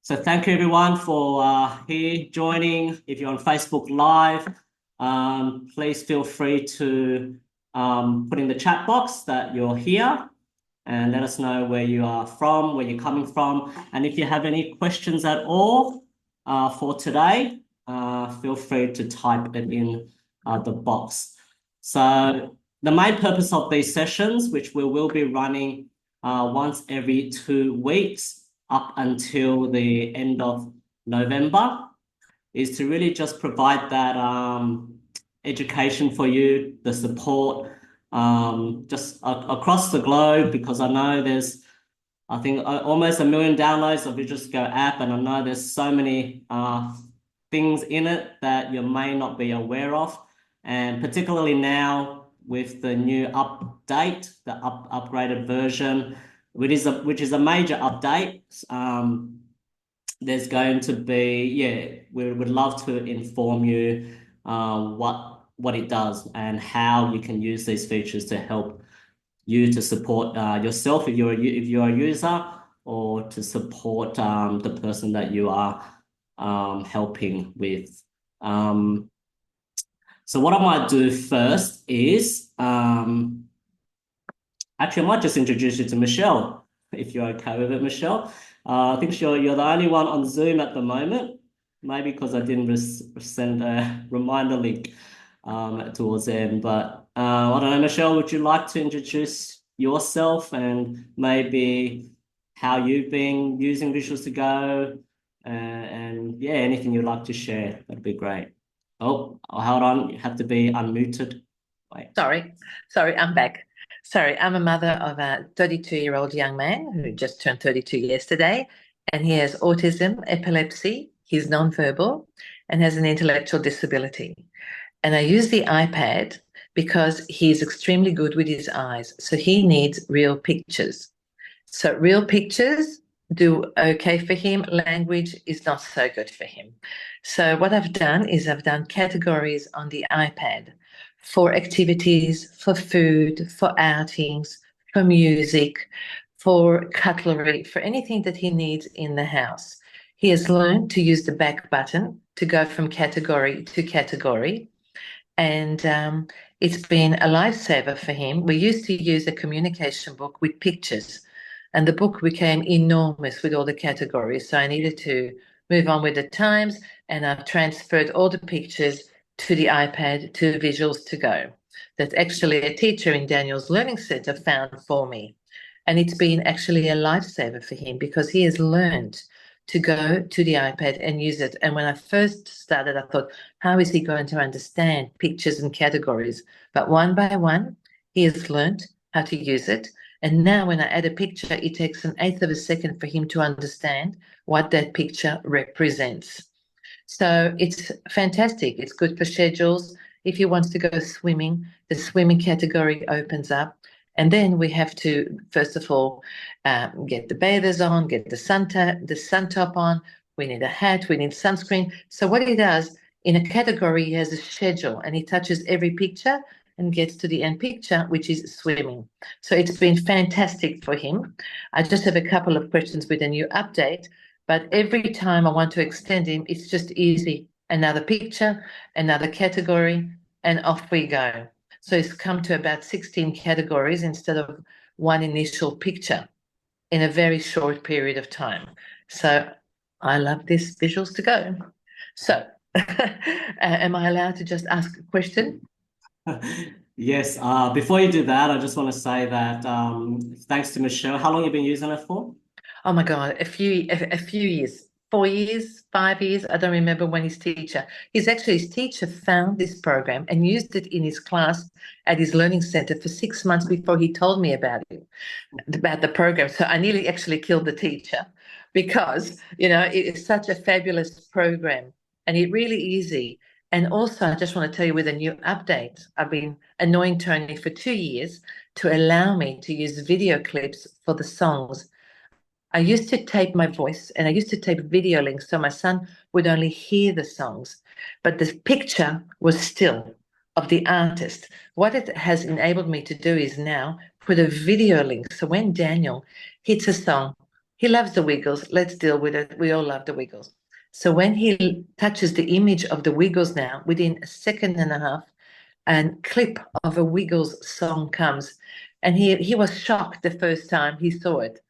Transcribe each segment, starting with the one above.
So thank you everyone for here joining. If you're on Facebook Live, please feel free to put in the chat box that you're here and let us know where you are from, where you're coming from. And if you have any questions at all for today, feel free to type it in the box. So the main purpose of these sessions, which we will be running once every 2 weeks, up until the end of November, is to really just provide that education for you, the support just across the globe, because I know there's, I think, almost 1 million downloads of Visuals2Go app, and I know there's so many things in it that you may not be aware of, and particularly now with the new update, the upgraded version, which is a major update. There's going to be, yeah, we would love to inform you what it does and how you can use these features to help you to support yourself if you're a user, or to support the person that you are helping with. So what I might do first is actually I might just introduce you to Michelle, if you're okay with it, Michelle. I think you're the only one on Zoom at the moment, maybe because I didn't send a reminder link towards the end. But I don't know, Michelle, would you like to introduce yourself and maybe how you've been using Visuals2Go, and yeah, anything you'd like to share, that'd be great. Oh, hold on, you have to be unmuted. Wait. Sorry, I'm back. Sorry, I'm a mother of a 32-year-old young man who just turned 32 yesterday, and he has autism, epilepsy, he's nonverbal, and has an intellectual disability. And I use the iPad because he's extremely good with his eyes, so he needs real pictures. So real pictures do okay for him. Language is not so good for him. So what I've done is I've done categories on the iPad for activities, for food, for outings, for music, for cutlery, for anything that he needs in the house. He has learned to use the back button to go from category to category. And it's been a lifesaver for him. We used to use a communication book with pictures, and the book became enormous with all the categories. So I needed to move on with the times, and I've transferred all the pictures to the iPad, to Visuals2Go, that actually a teacher in Daniel's Learning Center found for me. And it's been actually a lifesaver for him because he has learned to go to the iPad and use it. And when I first started, I thought, how is he going to understand pictures and categories? But one by one, he has learned how to use it. And now when I add a picture, it takes 1/8 of a second for him to understand what that picture represents. So it's fantastic. It's good for schedules. If he wants to go swimming, the swimming category opens up. And then we have to, first of all, get the bathers on, get the sun top on. We need a hat, we need sunscreen. So what he does, in a category, he has a schedule, and he touches every picture and gets to the end picture, which is swimming. So it's been fantastic for him. I just have a couple of questions with a new update, but every time I want to extend him, it's just easy. Another picture, another category, and off we go. So it's come to about 16 categories instead of one initial picture in a very short period of time. So I love this Visuals2Go. So am I allowed to just ask a question? Yes. Before you do that, I just want to say that thanks to Michelle. How long have you been using it for? Oh my God, a few years, 4 years, 5 years. I don't remember when his teacher. His teacher found this program and used it in his class at his learning center for 6 months before he told me about it, about the program. So I nearly actually killed the teacher because, it is such a fabulous program and it's really easy. And also, I just want to tell you with a new update, I've been annoying Tony for 2 years to allow me to use video clips for the songs. I used to tape my voice and I used to tape video links so my son would only hear the songs, but the picture was still of the artist. What it has enabled me to do is now put a video link. So when Daniel hits a song, He loves the Wiggles. Let's deal with it. We all love the Wiggles. So when he touches the image of the Wiggles now, within a second and a half, a clip of a Wiggles song comes. And he was shocked the first time he saw it.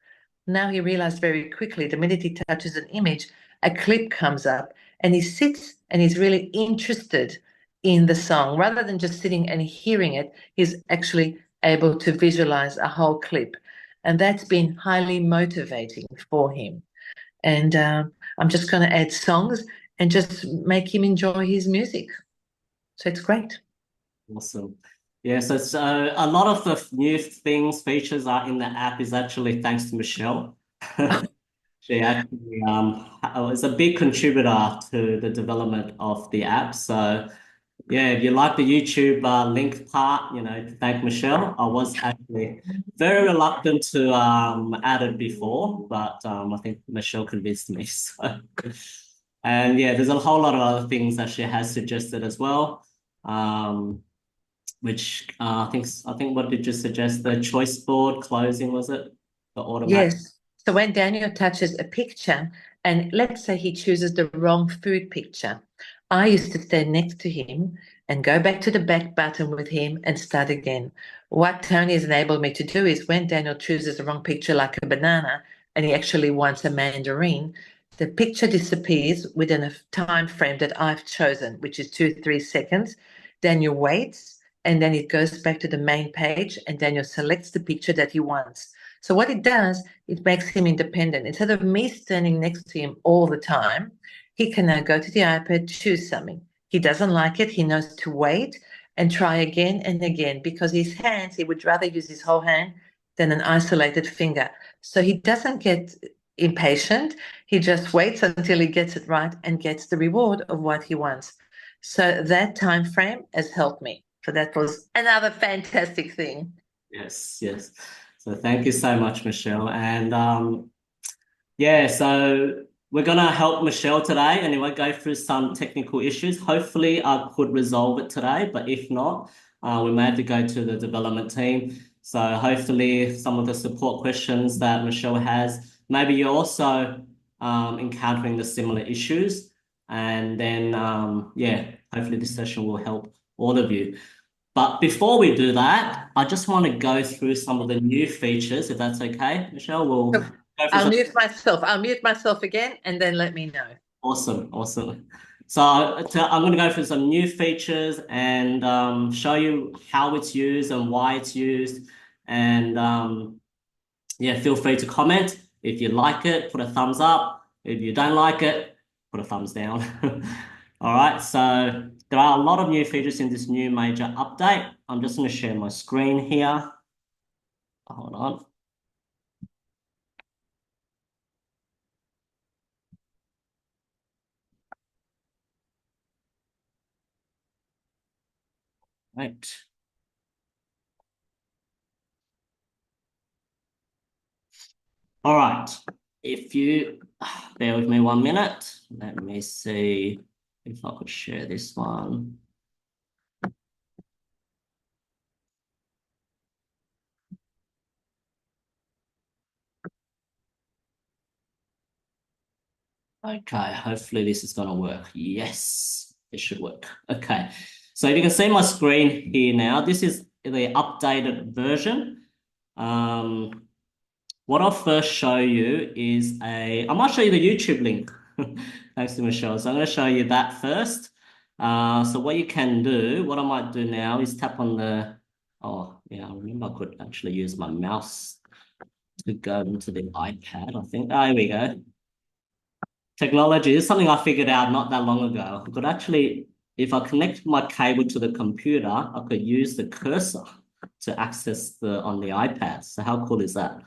Now he realized very quickly, the minute he touches an image, a clip comes up and he sits and he's really interested in the song. Rather than just sitting and hearing it, he's actually able to visualize a whole clip. And that's been highly motivating for him. And I'm just going to add songs and just make him enjoy his music. So it's great. Awesome. Yeah, so a lot of the new features are in the app is actually thanks to Michelle. She actually is a big contributor to the development of the app. So yeah, if you like the YouTube link part, thank Michelle. I was actually very reluctant to add it before, but I think Michelle convinced me. So, and yeah, there's a whole lot of other things that she has suggested as well. Which I think what did you suggest? The choice board closing, was it? The automatic. Yes. So when Daniel touches a picture, and let's say he chooses the wrong food picture, I used to stand next to him and go back to the back button with him and start again. What Tony has enabled me to do is when Daniel chooses the wrong picture, like a banana, and he actually wants a mandarin, the picture disappears within a time frame that I've chosen, which is 2-3 seconds. Daniel waits, and then it goes back to the main page, and Daniel selects the picture that he wants. So what it does, it makes him independent. Instead of me standing next to him all the time, he can now go to the iPad, choose something. He doesn't like it. He knows to wait and try again and again because his hands, he would rather use his whole hand than an isolated finger. So he doesn't get impatient. He just waits until he gets it right and gets the reward of what he wants. So that time frame has helped me. So that was another fantastic thing. Yes, yes. So thank you so much, Michelle. And yeah, so we're gonna help Michelle today and we'll go through some technical issues. Hopefully I could resolve it today, but if not, we may have to go to the development team. So hopefully some of the support questions that Michelle has, maybe you're also encountering the similar issues. And then yeah, hopefully this session will help all of you. But before we do that, I just want to go through some of the new features, if that's okay, Michelle. We'll So go through I'll some. mute myself. I'll mute myself again and then let me know. Awesome, awesome. So I'm going to go through some new features and show you how it's used and why it's used. And yeah, feel free to comment. If you like it, put a thumbs up. If you don't like it, put a thumbs down. All right, so there are a lot of new features in this new major update. I'm just going to share my screen here. Hold on. Right. All right. If you bear with me 1 minute, let me see if I could share this one. Okay, hopefully this is going to work. Yes, it should work. Okay, so you can see my screen here now. This is the updated version. What I'll first show you is I might show you the YouTube link. Thanks to Michelle. So I'm going to show you that first. So what you can do, what I might do now is tap on oh yeah, I remember I could actually use my mouse to go into the iPad, I think. Oh, here we go. Technology is something I figured out not that long ago. I could actually, if I connect my cable to the computer, I could use the cursor to access on the iPad. So how cool is that?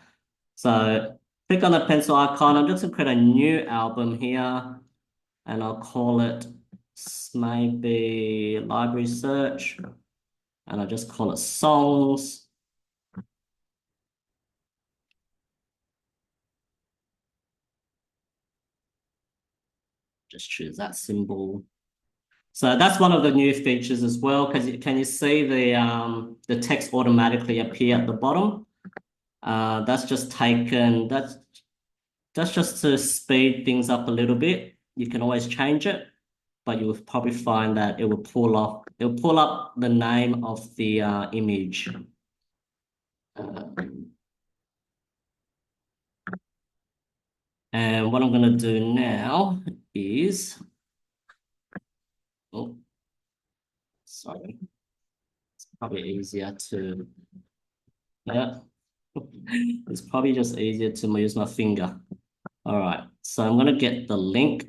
So click on the pencil icon. I'm just going to create a new album here and I'll call it maybe library search and I'll just call it songs. Just choose that symbol. So that's one of the new features as well, because can you see the text automatically appear at the bottom? That's just taken, That's just to speed things up a little bit. You can always change it, but you will probably find that it will pull up the name of the image. And what I'm going to do now is, oh, sorry, it's probably easier to, yeah, it's probably just easier to use my finger. All right, so I'm going to get the link.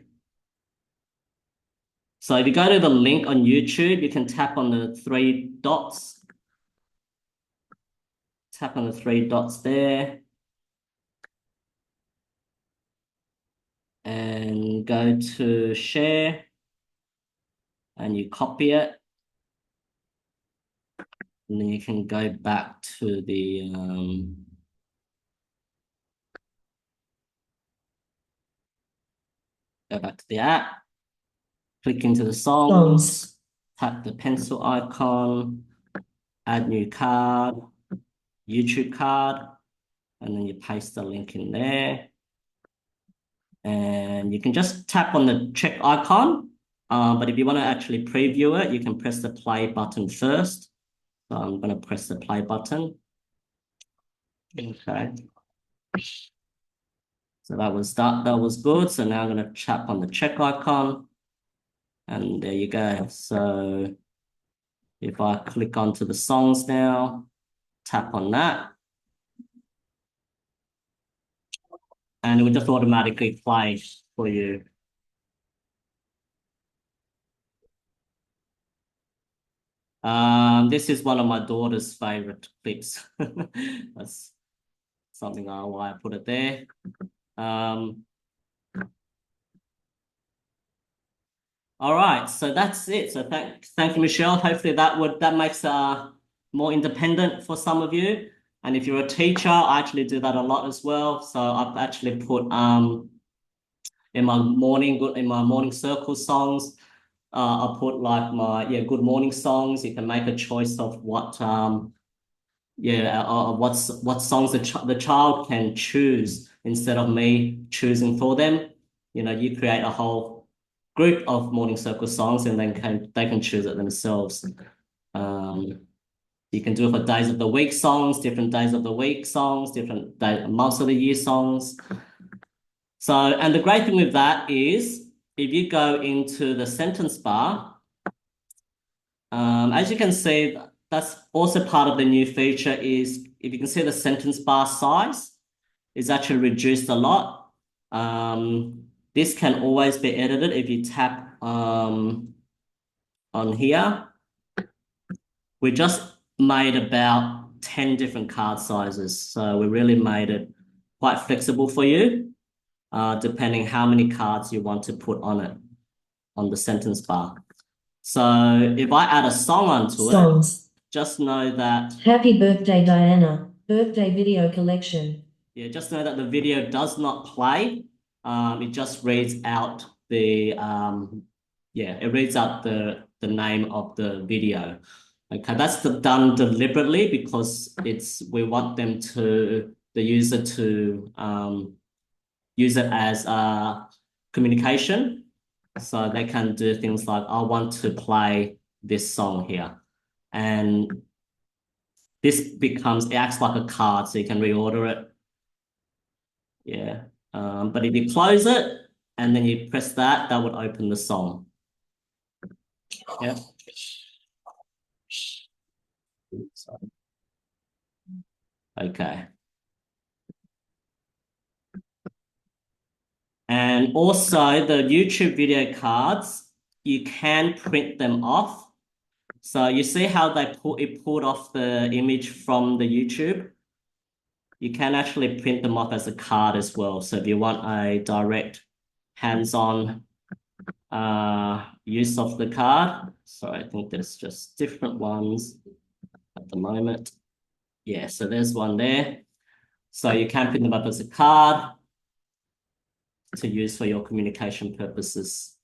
So if you go to the link on YouTube, you can tap on the three dots. Tap on the three dots there. And go to share. And you copy it. And then you can go back to the app. Click into the songs. Tap the pencil icon. Add new card. YouTube card. And then you paste the link in there. And you can just tap on the check icon. But if you want to actually preview it, you can press the play button first. So I'm going to press the play button. Okay. So that was good. So now I'm going to tap on the check icon. And there you go. So if I click onto the songs now, tap on that. And it will just automatically play for you. This is one of my daughter's favorite clips. That's something why I put it there. All right, so that's it. So thank you, Michelle. Hopefully that makes more independent for some of you. And if you're a teacher, I actually do that a lot as well. So I've actually put in my morning circle songs, I put like my good morning songs. You can make a choice of what what songs the child can choose instead of me choosing for them. You create a whole group of morning circle songs and then they can choose it themselves. You can do it for days of the week songs, different days of the week songs, different months of the year songs. So, and the great thing with that is if you go into the sentence bar, as you can see, that's also part of the new feature is if you can see the sentence bar size is actually reduced a lot. This can always be edited if you tap on here. We just made about 10 different card sizes. So we really made it quite flexible for you, depending how many cards you want to put on it, on the sentence bar. So if I add a song onto it, just know that... Happy birthday, Diana. Birthday video collection. Yeah, just know that the video does not play. It just reads out the the name of the video. Okay, that's done deliberately because we want the user to use it as communication. So they can do things like, I want to play this song here. And it acts like a card, so you can reorder it. Yeah. But if you close it and then you press that would open the song. Yeah. Sorry. Okay. And also the YouTube video cards, you can print them off. So you see how it pulled off the image from the YouTube? You can actually print them off as a card as well. So if you want a direct hands-on use of the card. So I think there's just different ones at the moment. Yeah, so there's one there. So you can print them up as a card to use for your communication purposes.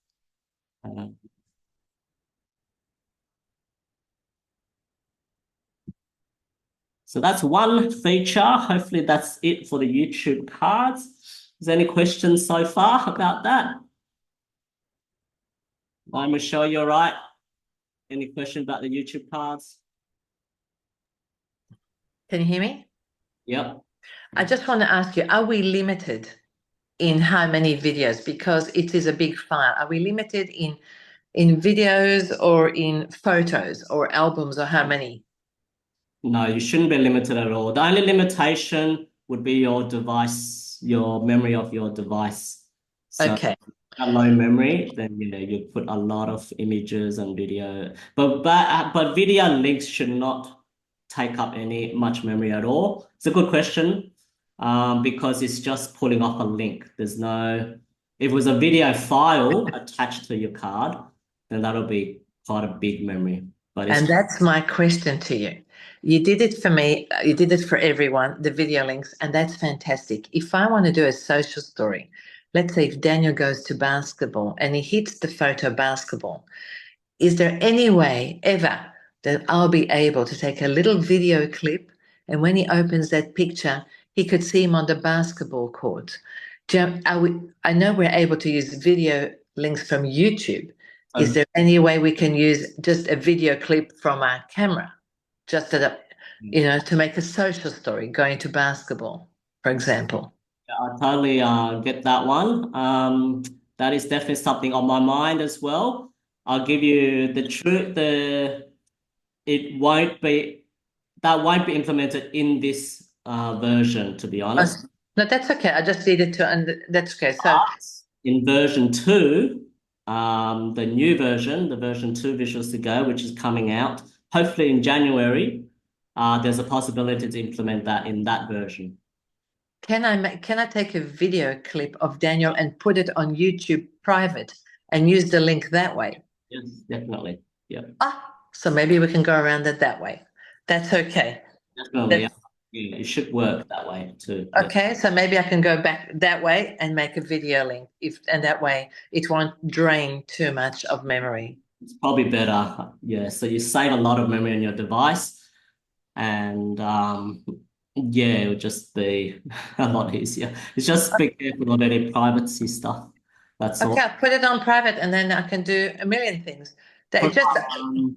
So that's one feature. Hopefully that's it for the YouTube cards. Is there any questions so far about that? Hi, Michelle, you're right. Any question about the YouTube cards? Can you hear me? Yep. I just want to ask you, are we limited in how many videos? Because it is a big file. Are we limited in videos or in photos or albums, or how many? No, you shouldn't be limited at all. The only limitation would be your device, your memory of your device. So Okay. a low memory, then you put a lot of images and video. But video links should not take up any much memory at all. It's a good question, because it's just pulling off a link. There's no, if it was a video file attached to your card, then that'll be quite a big memory. But it's And that's my question to you. You did it for me, you did it for everyone, the video links, and that's fantastic. If I want to do a social story, let's say if Daniel goes to basketball and he hits the photo basketball, is there any way ever that I'll be able to take a little video clip, and when he opens that picture, he could see him on the basketball court? I know we're able to use video links from YouTube. Is there any way we can use just a video clip from our camera, just to make a social story going to basketball, for example? I totally get that one. That is definitely something on my mind as well. I'll give you the truth. It won't be that won't be implemented in this version, to be honest. No, that's okay. I just needed to, that's okay. So, In version 2, the new version, the version 2 Visuals2Go, which is coming out hopefully in January, there's a possibility to implement that in that version. can I take a video clip of Daniel and put it on YouTube private and use the link that way? Yes, definitely. Yeah. So maybe we can go around it that way. That's okay. Definitely. Yeah, it should work that way too. Yeah. Okay, so maybe I can go back that way and make a video link, and that way it won't drain too much of memory. It's probably better. Yeah. So you save a lot of memory on your device, and yeah, it'll just be a lot easier. It's just be careful of any privacy stuff. That's all. Okay, I'll put it on private, and then I can do a million things. I think you have to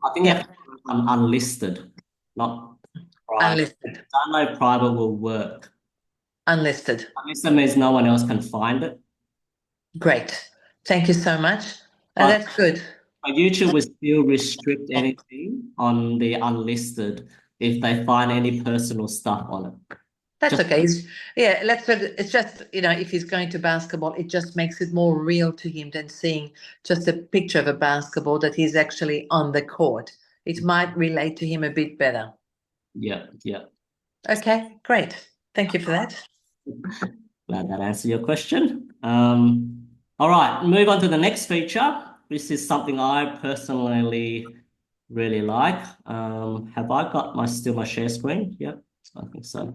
put it on unlisted, not private. Unlisted. Download private will work. Unlisted. Unlisted means no one else can find it. Great. Thank you so much. But That's good. YouTube will still restrict anything on the unlisted if they find any personal stuff on it. That's okay. It's just, if he's going to basketball, it just makes it more real to him than seeing just a picture of a basketball that he's actually on the court. It might relate to him a bit better. Yeah. Okay, great. Thank you for that. Glad that answered your question. All right, move on to the next feature. This is something I personally really like. Have I got still my share screen? Yep, I think so.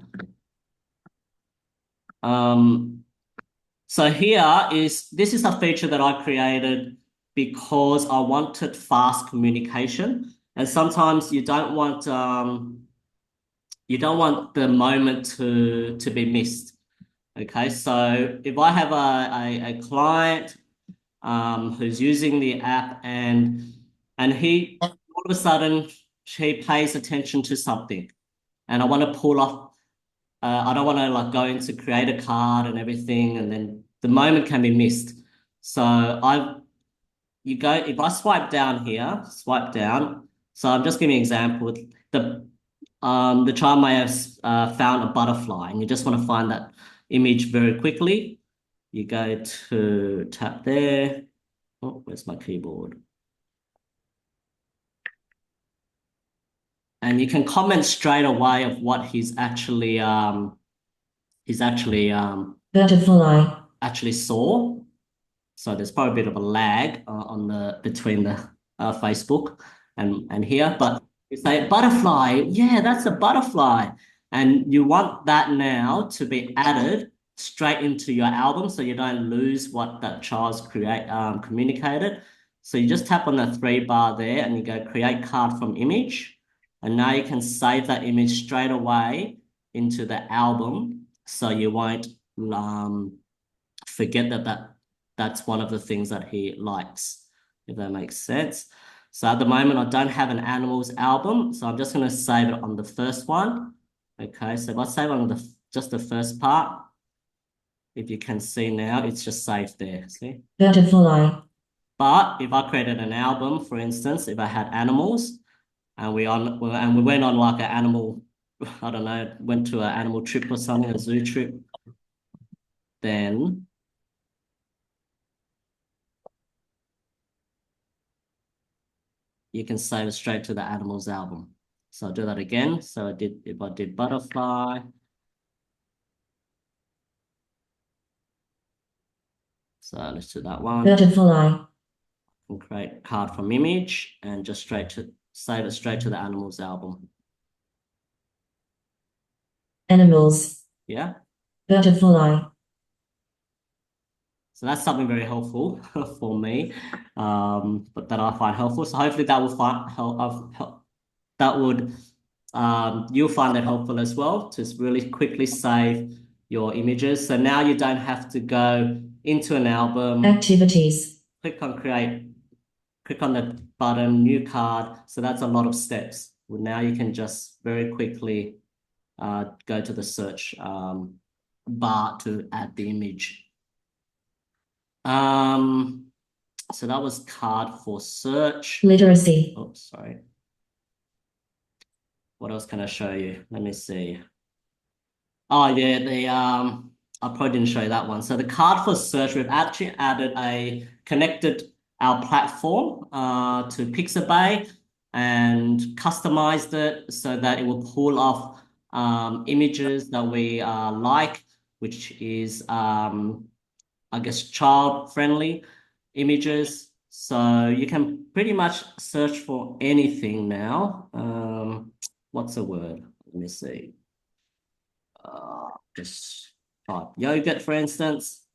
So this is a feature that I created because I wanted fast communication, and sometimes you don't want the moment to be missed. Okay, so if I have a client who's using the app and he all of a sudden he pays attention to something, and I want to pull off. I don't want to go into create a card and everything, and then the moment can be missed. So if I swipe down here, swipe down. So I'm just giving an example. The child may have found a butterfly, and you just want to find that image very quickly. You go to tap there. Oh, where's my keyboard? And you can comment straight away of what he's actually Butterfly. actually saw. So there's probably a bit of a lag between the Facebook and here, but you say butterfly, yeah, that's a butterfly, and you want that now to be added straight into your album so you don't lose what that child's communicated. So you just tap on the 3 bar there and you go create card from image, and now you can save that image straight away into the album so you won't forget that's one of the things that he likes, if that makes sense. So at the moment, I don't have an animals album, so I'm just going to save it on the first one. Okay, so if I save on just the first part, if you can see now, it's just saved there, see? Butterfly. But if I created an album, for instance, if I had animals, and we went on like an animal, I don't know, went to an animal trip or something, a zoo trip, then you can save it straight to the animals album. So I'll do that again. So if I did butterfly, so let's do that one. Butterfly. And create card from image and just save it straight to the animals album. Animals. Yeah. Butterfly. So that's something very helpful for me, but that I find helpful. So hopefully that will you'll find that helpful as well, to really quickly save your images. So now you don't have to go into an album, Activities. click on create, click on the button, new card. So that's a lot of steps. Well, now you can just very quickly go to the search bar to add the image. So that was card for search. Literacy. Oh, sorry. What else can I show you? Let me see. Oh yeah, I probably didn't show you that one. So the card for search, we've actually connected our platform to Pixabay and customized it so that it will pull off images that we like, which is I guess child-friendly images. So you can pretty much search for anything now. What's the word? Let me see. Just type yogurt, for instance.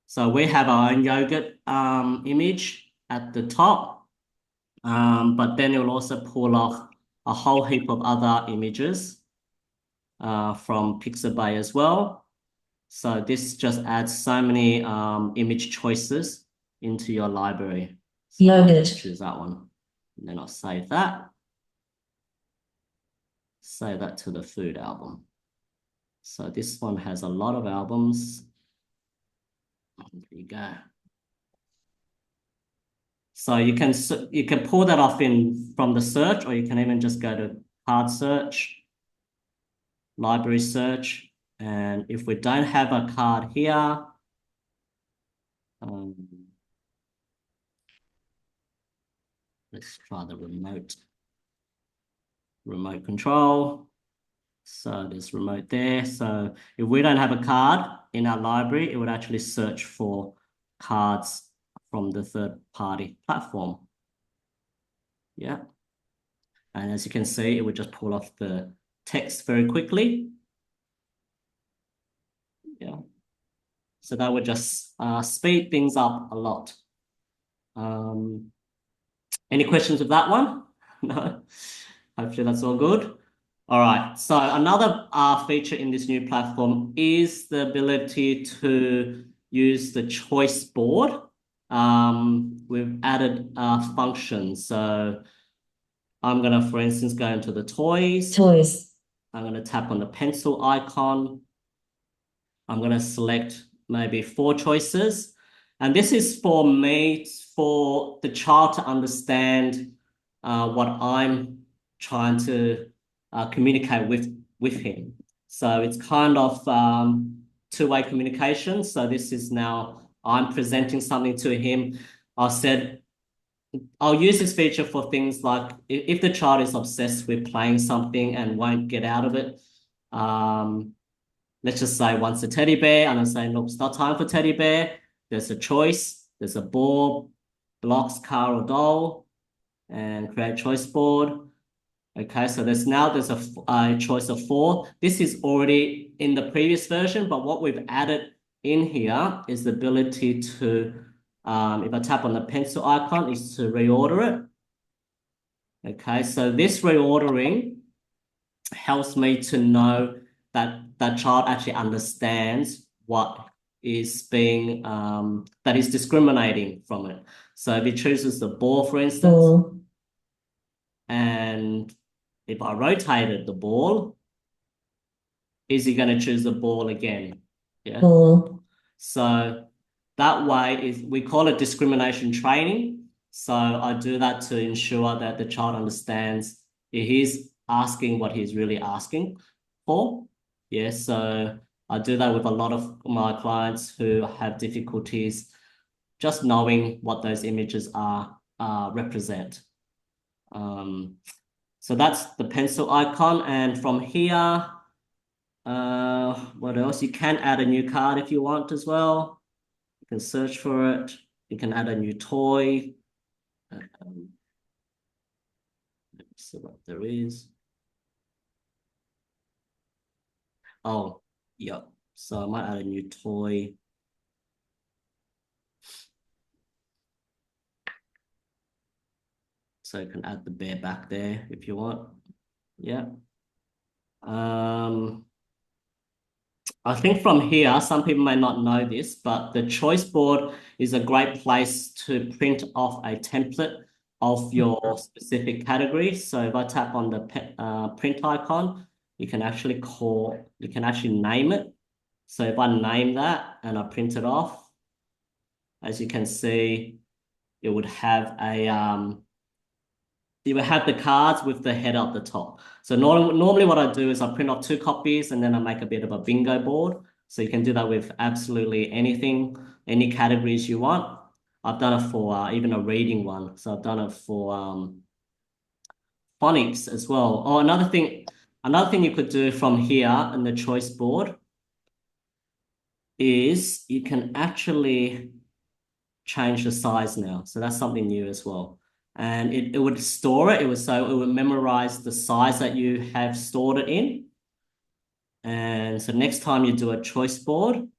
So we have our own yogurt image at the top, but then it will also pull off a whole heap of other images from Pixabay as well. So this just adds so many image choices into your library. So I'll just choose that one. And then I'll save that. Save that to the food album. So this one has a lot of albums. There you go. So you can pull that off from the search, or you can even just go to card search, library search. And if we don't have a card here, let's try the remote control. So there's remote there. So if we don't have a card in our library, it would actually search for cards from the third-party platform. Yeah. And as you can see, it would just pull off the text very quickly. Yeah. So that would just speed things up a lot. Any questions with that one? No? Hopefully that's all good. All right, so another feature in this new platform is the ability to use the choice board. We've added functions. So I'm going to, for instance, go into the toys. I'm going to tap on the pencil icon. I'm going to select maybe 4 choices. And this is for me, for the child to understand what I'm trying to communicate with him. So it's kind of two-way communication. So this is now I'm presenting something to him. I'll use this feature for things like if the child is obsessed with playing something and won't get out of it. Let's just say wants a teddy bear, and I'm saying, look, it's not time for teddy bear. There's a choice. There's a ball, blocks, car, or doll, and create choice board. Okay, so there's a choice of 4. This is already in the previous version, but what we've added in here is the ability to, if I tap on the pencil icon, is to reorder it. Okay, so this reordering helps me to know that that child actually understands what is being that is discriminating from it. So if he chooses the ball, for instance, ball, and if I rotated the ball, is he going to choose the ball again? Yeah. ball, So that way is we call it discrimination training. So I do that to ensure that the child understands he's asking what he's really asking for. Yeah, so I do that with a lot of my clients who have difficulties just knowing what those images are represent. So that's the pencil icon, and from here, what else? You can add a new card if you want as well. You can search for it. You can add a new toy. Let's see what there is. Oh, yeah. So I might add a new toy. So you can add the bear back there if you want. Yeah. I think from here, some people may not know this, but the choice board is a great place to print off a template of your specific category. So if I tap on the print icon, you can actually name it. So if I name that and I print it off, as you can see, it would have you will have the cards with the header at the top. So normally what I do is I print off 2 copies and then I make a bit of a bingo board. So you can do that with absolutely anything, any categories you want. I've done it for even a reading one. So I've done it for phonics as well. Oh, another thing you could do from here in the choice board is you can actually change the size now. So that's something new as well. And it would store it. It would memorize the size that you have stored it in. And so next time you do a choice board,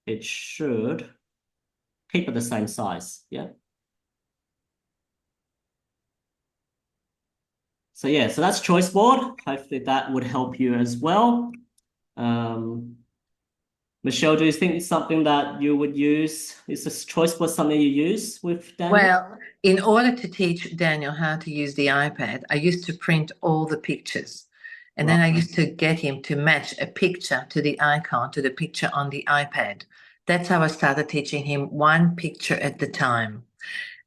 it should keep it the same size. Yeah. So yeah, so that's choice board. Hopefully that would help you as well. Michelle, do you think it's something that you would use? Is this choice board something you use with Daniel? Well, in order to teach Daniel how to use the iPad, I used to print all the pictures. And then I used to get him to match a picture to the icon, to the picture on the iPad. That's how I started teaching him one picture at the time.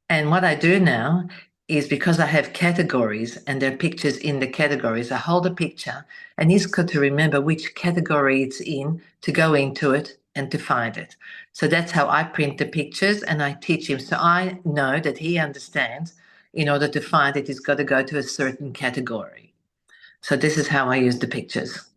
And what I do now is, because I have categories and there are pictures in the categories, I hold a picture and he's got to remember which category it's in to go into it and to find it. So that's how I print the pictures and I teach him. So I know that he understands in order to find it, he's got to go to a certain category. So this is how I use the pictures.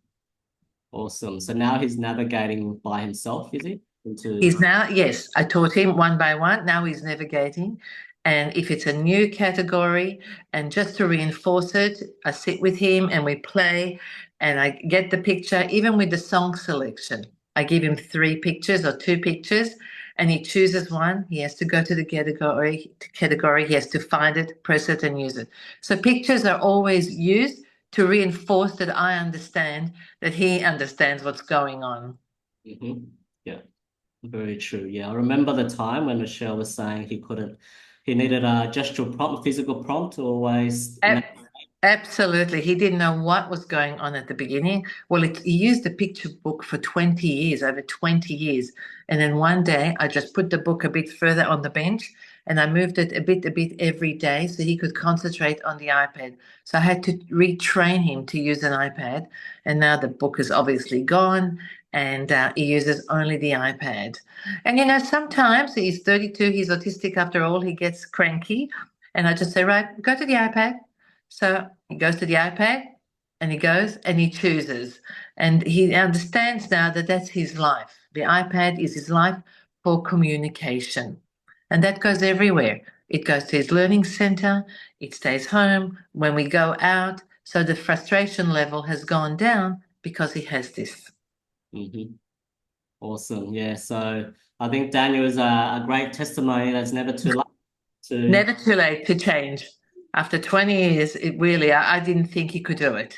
Awesome. So now he's navigating by himself, is he? He's now, yes, I taught him one by one. Now he's navigating. And if it's a new category, and just to reinforce it, I sit with him and we play and I get the picture, even with the song selection. I give him 3 pictures or 2 pictures and he chooses one. He has to go to the category. He has to find it, press it and use it. So pictures are always used to reinforce that I understand, that he understands what's going on. Mm-hmm. Yeah. Very true. Yeah, I remember the time when Michelle was saying he needed a gestural prompt, physical prompt to always. Absolutely. He didn't know what was going on at the beginning. Well, he used the picture book for 20 years, over 20 years. And then one day I just put the book a bit further on the bench and I moved it a bit every day so he could concentrate on the iPad. So I had to retrain him to use an iPad. And now the book is obviously gone and he uses only the iPad. And, you know, sometimes he's 32, he's autistic after all, he gets cranky. And I just say, right, go to the iPad. So he goes to the iPad and he goes and he chooses. And he understands now that that's his life. The iPad is his life for communication. And that goes everywhere. It goes to his learning center. It stays home when we go out. So the frustration level has gone down because he has this. Mm-hmm. Awesome. Yeah. So I think Daniel is a great testimony that's never too late to. Never too late to change. After 20 years, it really, I didn't think he could do it.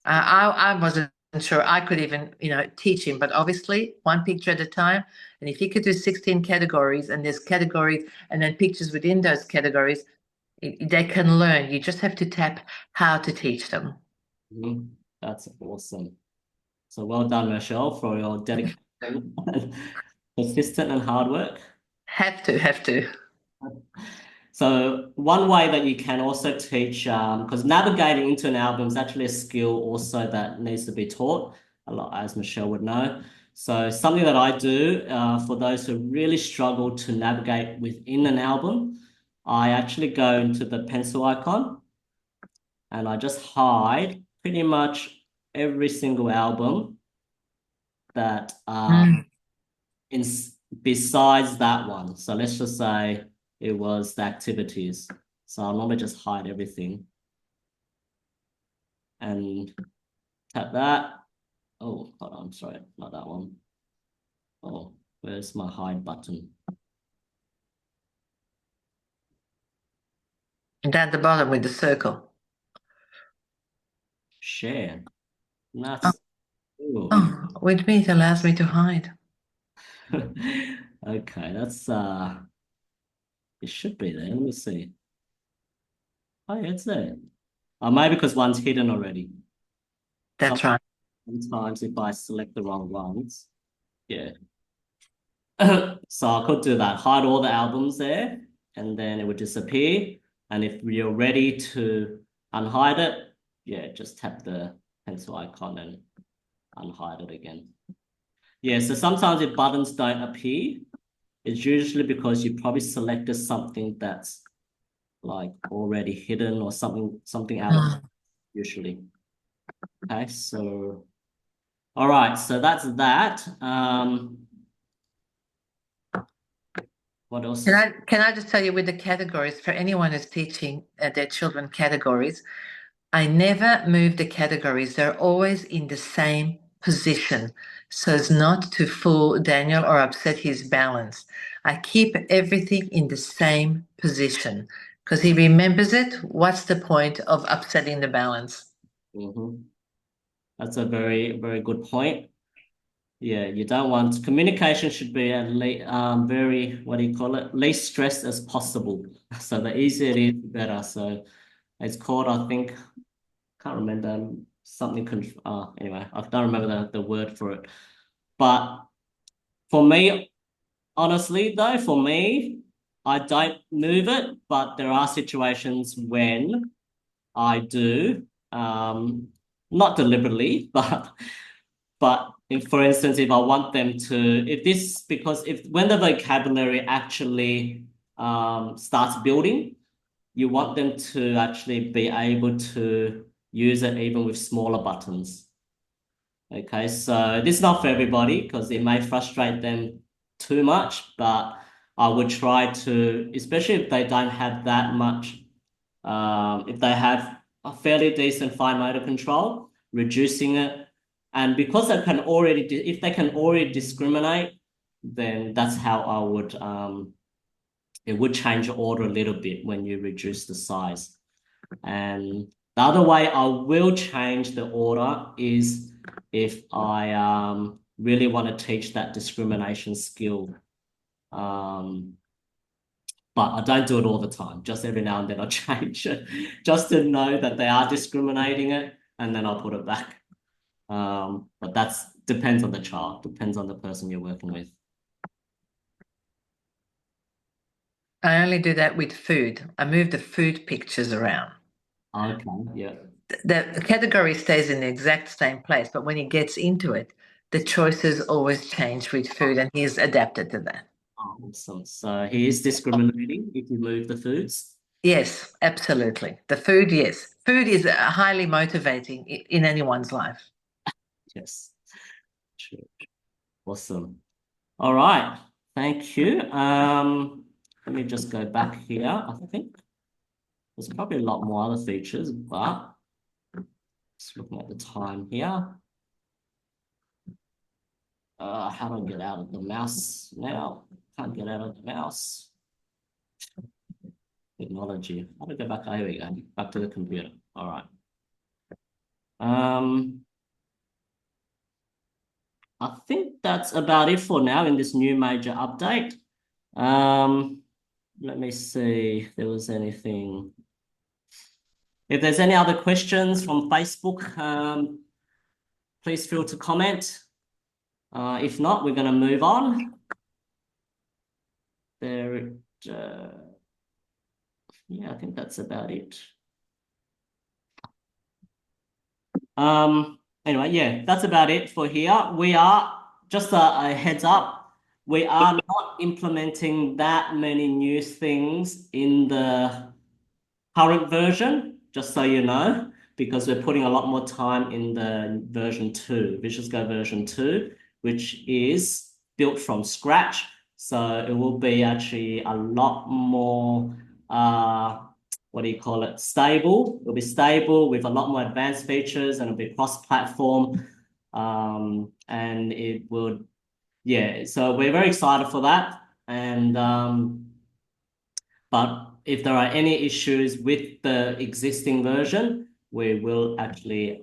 I wasn't sure I could even, teach him, but obviously one picture at a time. And if he could do 16 categories and there's categories and then pictures within those categories, they can learn. You just have to tap how to teach them. That's awesome. So well done, Michelle, for your dedication, persistent and hard work. Have to. So one way that you can also teach, because navigating into an album is actually a skill also that needs to be taught a lot, as Michelle would know. So something that I do for those who really struggle to navigate within an album, I actually go into the pencil icon and I just hide pretty much every single album that in besides that one. So let's just say it was the activities. So I'll normally just hide everything and tap that. Oh, hold on, sorry, not that one. Oh, where's my hide button? And down the bottom with the circle. Share. And that's With me, it allows me to hide. okay, that's it should be there. Let me see. Oh, yeah, it's there. Maybe because one's hidden already. That's right. Sometimes if I select the wrong ones, yeah. So I could do that, hide all the albums there, and then it would disappear. And if you're ready to unhide it, yeah, just tap the pencil icon and unhide it again. Yeah, so sometimes if buttons don't appear, it's usually because you probably selected something that's like already hidden or something out of usually. Okay, so all right, so that's that. What else? Can I just tell you with the categories, for anyone who's teaching their children categories, I never move the categories. They're always in the same position so as not to fool Daniel or upset his balance. I keep everything in the same position because he remembers it. What's the point of upsetting the balance? That's a very, very good point. Yeah, you don't want communication should be at very, what do you call it? Least stressed as possible. So the easier it is, the better. So it's called, I think, can't remember something. Anyway, I don't remember the word for it. But for me, honestly, though, for me, I don't move it, but there are situations when I do, not deliberately, but if, for instance, if I want them to, because if when the vocabulary actually starts building, you want them to actually be able to use it even with smaller buttons. Okay, so this is not for everybody because it may frustrate them too much, but I would try to, especially if they don't have that much, if they have a fairly decent fine motor control, reducing it. And because they can already, if they can already discriminate, then that's how I would, it would change the order a little bit when you reduce the size. And the other way I will change the order is if I really want to teach that discrimination skill. But I don't do it all the time. Just every now and then I change it just to know that they are discriminating it, and then I'll put it back. But that's depends on the child, depends on the person you're working with. I only do that with food. I move the food pictures around. Okay, yeah. The category stays in the exact same place, but when he gets into it, the choices always change with food, and he's adapted to that. Awesome. So he is discriminating if you move the foods. Yes, absolutely. The food, yes. Food is highly motivating in anyone's life. Yes. True. Awesome. All right. Thank you. Let me just go back here. I think there's probably a lot more other features, but just looking at the time here. How do I get out of the mouse now? Can't get out of the mouse. Technology. How do I go back? Oh, here we go. Back to the computer. All right. I think that's about it for now in this new major update. Let me see if there was anything. If there's any other questions from Facebook, please feel to comment. If not, we're going to move on. There, yeah, I think that's about it. Anyway, yeah, that's about it for here. We are just a heads up. We are not implementing that many new things in the current version, just so you know, because we're putting a lot more time in the version 2, Visuals2Go version 2, which is built from scratch. So it will be actually a lot more, what do you call it? Stable. It'll be stable with a lot more advanced features and it'll be cross-platform. And it would, yeah, so we're very excited for that. And, but if there are any issues with the existing version, we will actually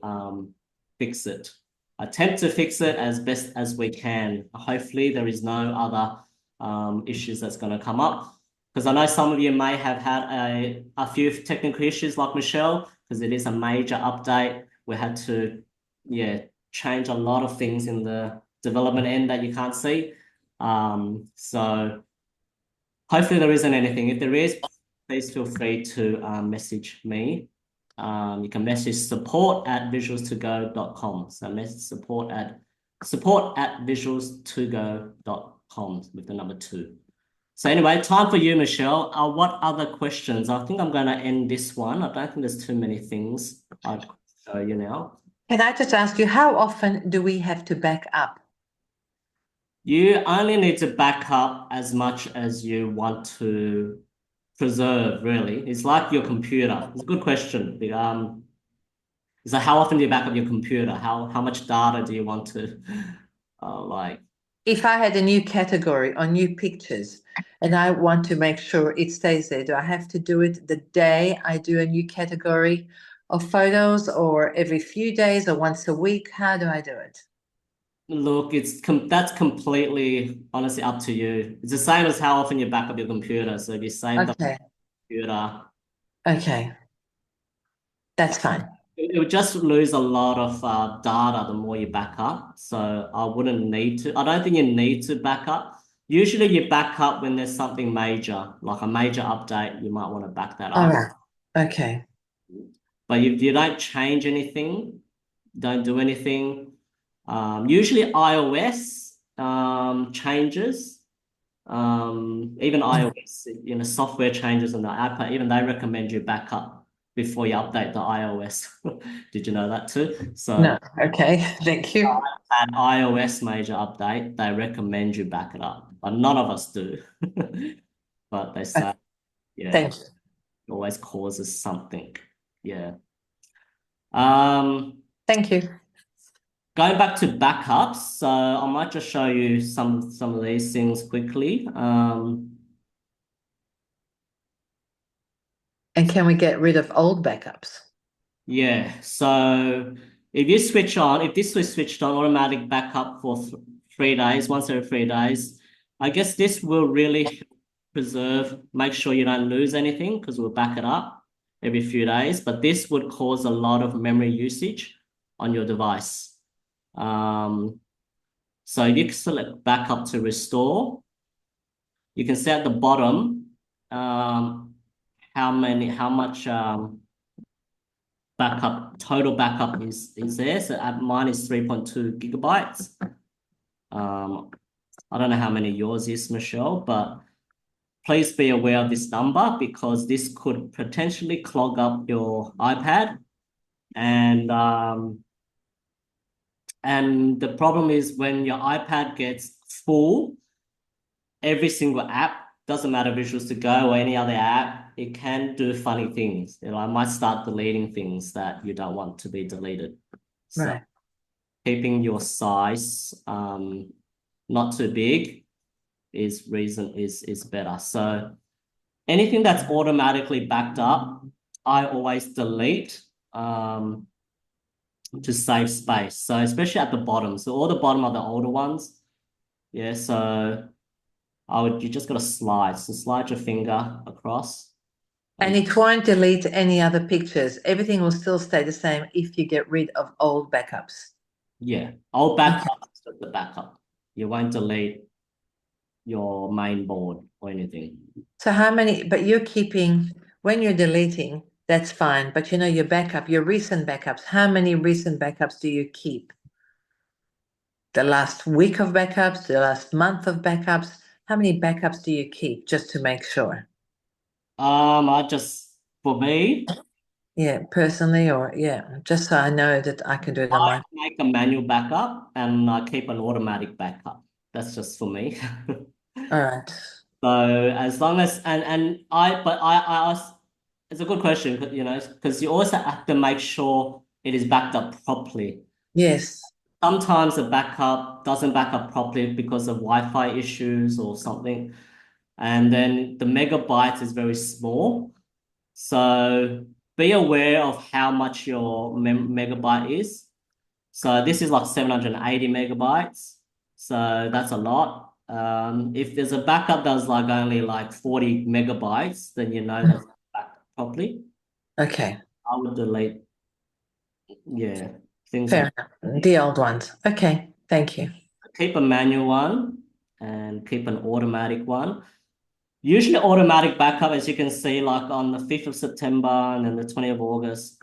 fix it. Attempt to fix it as best as we can. Hopefully there is no other issues that's going to come up. Because I know some of you may have had a few technical issues like Michelle, because it is a major update. We had to, yeah, change a lot of things in the development end that you can't see. So hopefully there isn't anything. If there is, please feel free to message me. You can message support@visuals2go.com. So message support at visuals2go.com with the number 2. So anyway, time for you, Michelle. What other questions? I think I'm going to end this one. I don't think there's too many things I'll show you now. Can I just ask you, how often do we have to back up? You only need to back up as much as you want to preserve, really. It's like your computer. It's a good question. So how often do you back up your computer? How much data do you want to like? If I had a new category or new pictures and I want to make sure it stays there, do I have to do it the day I do a new category of photos, or every few days, or once a week? How do I do it? Look, that's completely honestly up to you. It's the same as how often you back up your computer. So if you save the Okay. computer, Okay. That's fine. it would just lose a lot of data the more you back up. So I wouldn't need to. I don't think you need to back up. Usually you back up when there's something major, like a major update, you might want to back that All up. right. Okay. But if you don't change anything, don't do anything, usually iOS changes. Even iOS, software changes on the iPad, even they recommend you back up before you update the iOS. Did you know that too? So No. Okay. Thank you. an iOS major update, they recommend you back it up, but none of us do. But they say, yeah, Thank you. it always causes something. Yeah. Thank you. Going back to backups, so I might just show you some of these things quickly. And can we get rid of old backups? Yeah, so if this was switched on automatic backup for 3 days, once every 3 days, I guess this will really make sure you don't lose anything because we'll back it up every few days, but this would cause a lot of memory usage on your device. So if you select backup to restore, you can see at the bottom how much total backup is there. So at mine is 3.2 gigabytes. I don't know how many yours is, Michelle, but please be aware of this number because this could potentially clog up your iPad. And the problem is when your iPad gets full, every single app, doesn't matter Visuals2Go or any other app, it can do funny things. I might start deleting things that you don't want to be deleted. So Right. keeping your size not too big is better. So anything that's automatically backed up, I always delete. to save space. So especially at the bottom. So all the bottom are the older ones. Yeah, so you just gotta slide. So slide your finger across. And it won't delete any other pictures. Everything will still stay the same if you get rid of old backups. Yeah, old backup is just the backup. You won't delete your main board or anything. So how many, but you're keeping, when you're deleting, that's fine. But you know, your backup, your recent backups, how many recent backups do you keep? The last week of backups, the last month of backups? How many backups do you keep just to make sure? For me, Yeah, personally, or yeah, just so I know that I can do it on I my. make a manual backup and I keep an automatic backup. That's just for me. All right. So as long as I ask, it's a good question, you know, because you also have to make sure it is backed up properly. Yes. Sometimes the backup doesn't back up properly because of Wi-Fi issues or something, and then the megabytes is very small. So be aware of how much your megabyte is. So this is like 780 megabytes. So that's a lot. If there's a backup that's like only like 40 megabytes, then you know that's backed up properly. Okay. I would delete, yeah, things Fair like enough. The old ones. Okay. Thank you. keep a manual one and keep an automatic one. Usually automatic backup, as you can see, like on the 5th of September and then the 20th of August,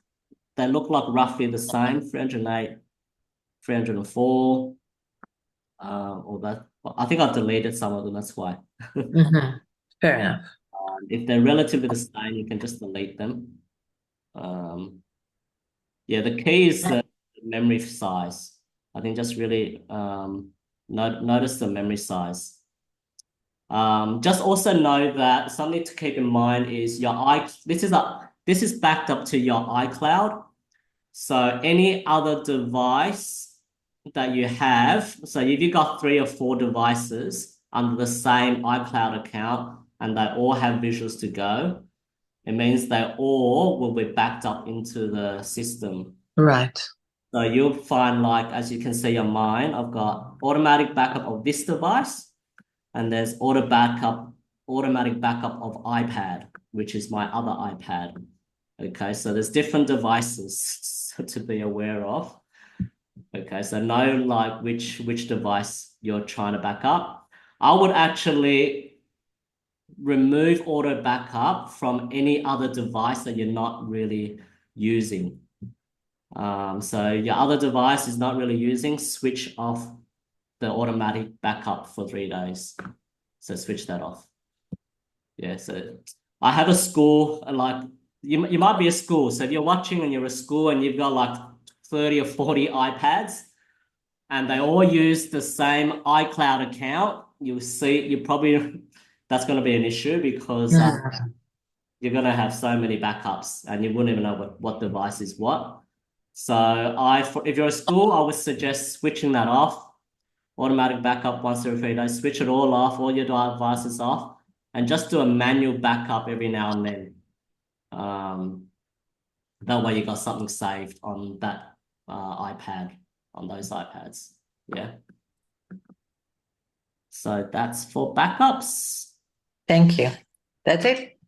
they look like roughly the same, 308, 304. Or that I think I've deleted some of them, that's why. Fair enough. If they're relatively the same, you can just delete them. Yeah, the key is the memory size. I think just really notice the memory size. Just also know that something to keep in mind is this is backed up to your iCloud. So any other device that you have, so if you got 3 or 4 devices under the same iCloud account and they all have Visuals2Go, it means they all will be backed up into the system. Right. So you'll find, like, as you can see on mine, I've got automatic backup of this device, and there's automatic backup of iPad, which is my other iPad. Okay, so there's different devices to be aware of. Okay, so know like which device you're trying to back up. I would actually remove auto backup from any other device that you're not really using. So your other device is not really using, switch off the automatic backup for 3 days. So switch that off. Yeah, so I have a school, like you might be a school. So if you're watching and you're a school and you've got like 30 or 40 iPads and they all use the same iCloud account, you'll see you probably that's going to be an issue because you're going to have so many backups and you wouldn't even know what device is what. So if you're a school, I would suggest switching that off. Automatic backup once every 3 days. Switch it all off, all your devices off, and just do a manual backup every now and then. That way you got something saved on that iPad, on those iPads. Yeah. So that's for backups. Thank you. That's it.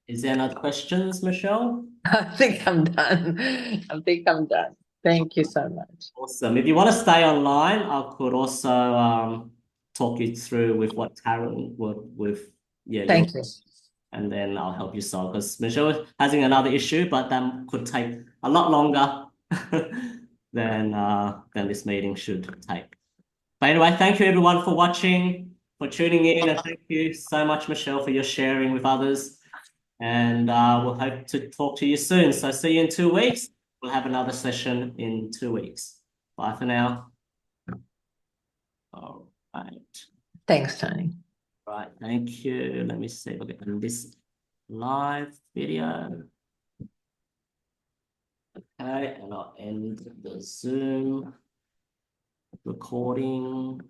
Is there any other questions, Michelle? I think I'm done. I think I'm done. Thank you so much. Awesome. If you want to stay online, I could also talk you through with what Taryn would with Thank you. and then I'll help you solve because Michelle having another issue, but that could take a lot longer than this meeting should take. But anyway, thank you everyone for watching, for tuning in, and thank you so much, Michelle, for your sharing with others. And we'll hope to talk to you soon. So see you in 2 weeks. We'll have another session in 2 weeks. Bye for now. All right. Thanks, Tony. Right. Thank you. Let me see if I can end this live video. Okay, and I'll end the Zoom recording.